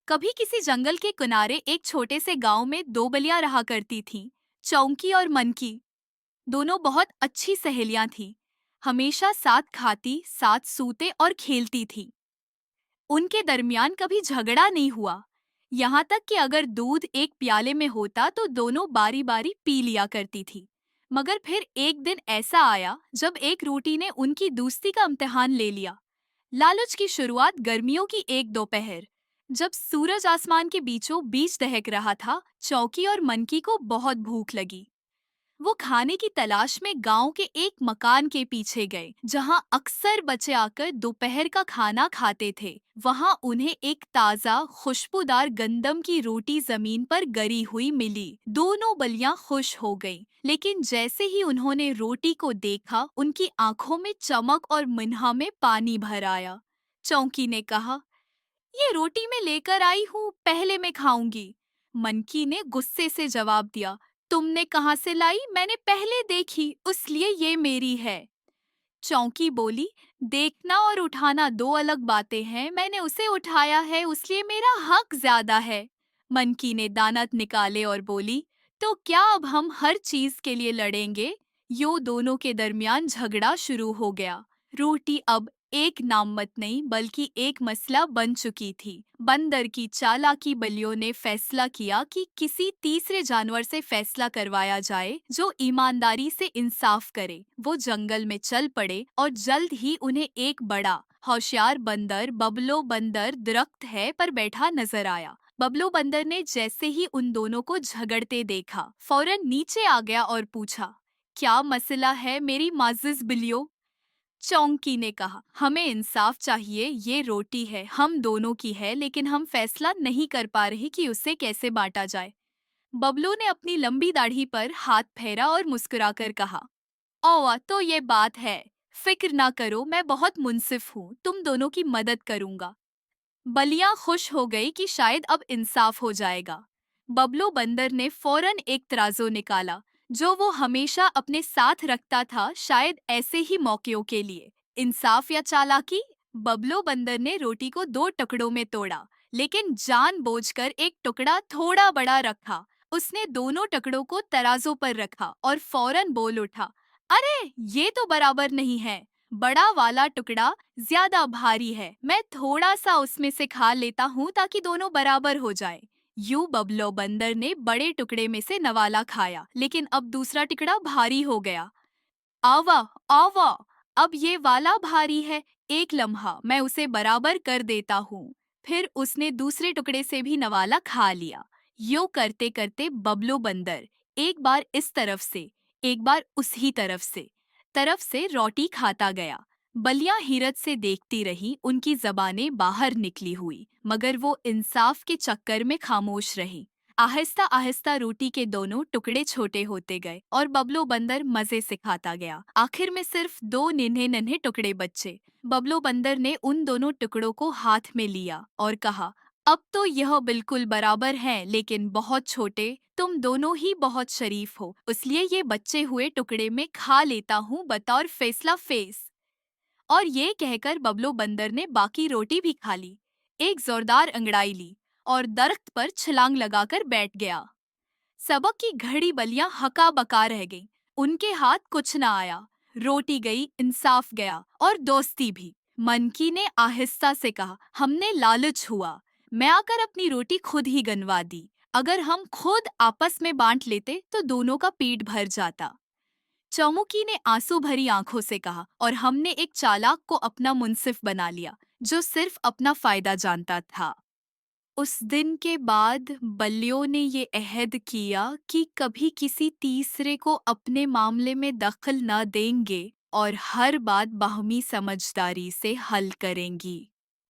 कभी किसी जंगल के किनारे एक छोटे से गांव में दो बलियां रहा करती थीं, चौंकी और मनकी। दोनों बहुत अच्छी सहेलियां थीं। हमेशा साथ खाती, साथ सूते और खेलती थीं। उनके दरमियान कभी झगड़ा नहीं हुआ। यहाँ तक कि अगर दूध एक प्याले में होता तो दोनों बारी बारी पी लिया करती थी। मगर फिर एक दिन ऐसा आया जब एक रोटी ने उनकी दोस्ती का इम्तिहान ले लिया। लालच की शुरुआत गर्मियों की एक दोपहर, जब सूरज आसमान के बीचों बीच दहक रहा था। चौकी और मनकी को बहुत भूख लगी। वो खाने की तलाश में गांव के एक मकान के पीछे गए, जहां अक्सर बच्चे आकर दोपहर का खाना खाते थे। वहां उन्हें एक ताजा खुशबूदार गंदम की रोटी जमीन पर गरी हुई मिली। दोनों बलियां खुश हो गईं, लेकिन जैसे ही उन्होंने रोटी को देखा, उनकी आंखों में चमक और मुंह में पानी भर आया। चौकी ने कहा, ये रोटी मैं लेकर आई हूँ, पहले मैं खाऊंगी। मनकी ने गुस्से से जवाब दिया, तुमने कहाँ से लाई? मैंने पहले देखी, इसलिए ये मेरी है। चौकी बोली, देखना और उठाना दो अलग बातें हैं। मैंने उसे उठाया है, इसलिए मेरा हक ज्यादा है। मनकी ने दांत निकाले और बोली, तो क्या अब हम हर चीज के लिए लड़ेंगे? यो दोनों के दरमियान झगड़ा शुरू हो गया। रोटी अब एक नामत नहीं बल्कि एक मसला बन चुकी थी। बंदर की चालाकी बलियों ने फैसला किया कि किसी तीसरे जानवर से फैसला करवाया जाए जो ईमानदारी से इंसाफ करे। वो जंगल में चल पड़े और जल्द ही उन्हें एक बड़ा होशियार बंदर, बबलो बंदर, दरख्त है पर बैठा नजर आया। बबलो बंदर ने जैसे ही उन दोनों को झगड़ते देखा, फौरन नीचे आ गया और पूछा, क्या मसला है मेरी माजिज बिल्लियों? चौंकी ने कहा, हमें इंसाफ चाहिए। ये रोटी है, हम दोनों की है, लेकिन हम फैसला नहीं कर पा रहे कि उसे कैसे बांटा जाए। बबलू ने अपनी लंबी दाढ़ी पर हाथ फेरा और मुस्कुराकर कहा, ओवा तो ये बात है। फिक्र ना करो, मैं बहुत मुंसिफ हूँ, तुम दोनों की मदद करूंगा। बलिया खुश हो गई कि शायद अब इंसाफ हो जाएगा। बबलो बंदर ने फौरन एक तराजू निकाला, जो वो हमेशा अपने साथ रखता था, शायद ऐसे ही मौक़ों के लिए। इंसाफ या चालाकी? बबलो बंदर ने रोटी को दो टुकड़ों में तोड़ा, लेकिन जानबूझकर एक टुकड़ा थोड़ा बड़ा रखा। उसने दोनों टुकड़ों को तराजू पर रखा और फौरन बोल उठा, अरे ये तो बराबर नहीं है। बड़ा वाला टुकड़ा ज्यादा भारी है, मैं थोड़ा सा उसमें से खा लेता हूँ ताकि दोनों बराबर हो जाए। यूं बबलो बंदर ने बड़े टुकड़े में से नवाला खाया, लेकिन अब दूसरा टुकड़ा भारी हो गया। आवा, आवा, अब ये वाला भारी है, एक लम्हा मैं उसे बराबर कर देता हूँ। फिर उसने दूसरे टुकड़े से भी नवाला खा लिया। यूं करते करते बबलो बंदर एक बार इस तरफ से, एक बार उसी तरफ से रोटी खाता गया। बलियां हिरत से देखती रही, उनकी जबानें बाहर निकली हुई, मगर वो इंसाफ के चक्कर में खामोश रही। आहिस्ता आहिस्ता रोटी के दोनों टुकड़े छोटे होते गए और बबलो बंदर मजे से खाता गया। आखिर में सिर्फ दो नन्हे नन्हे टुकड़े बचे। बबलो बंदर ने उन दोनों टुकड़ों को हाथ में लिया और कहा, अब तो यह बिल्कुल बराबर हैं, लेकिन बहुत छोटे। तुम दोनों ही बहुत शरीफ हो, इसलिए ये बचे हुए टुकड़े में खा लेता हूँ बतौर फैसला फेस। और ये कहकर बबलो बंदर ने बाकी रोटी भी खा ली, एक जोरदार अंगड़ाई ली और दरख्त पर छलांग लगाकर बैठ गया। सबक की घड़ी बलियां हका बका रह गईं। उनके हाथ कुछ न आया। रोटी गई, इंसाफ गया और दोस्ती भी। मनकी ने आहिस्ता से कहा, हमने लालच हुआ। मैं आकर अपनी रोटी खुद ही गनवा दी। अगर हम खुद आपस में बांट लेते तो दोनों का पेट भर जाता। चौमुकी ने आंसू भरी आंखों से कहा, और हमने एक चालाक को अपना मुंसिफ बना लिया, जो सिर्फ अपना फायदा जानता था। उस दिन के बाद बल्लियों ने ये अहद किया कि कभी किसी तीसरे को अपने मामले में दखल न देंगे और हर बात बाहमी समझदारी से हल करेंगी।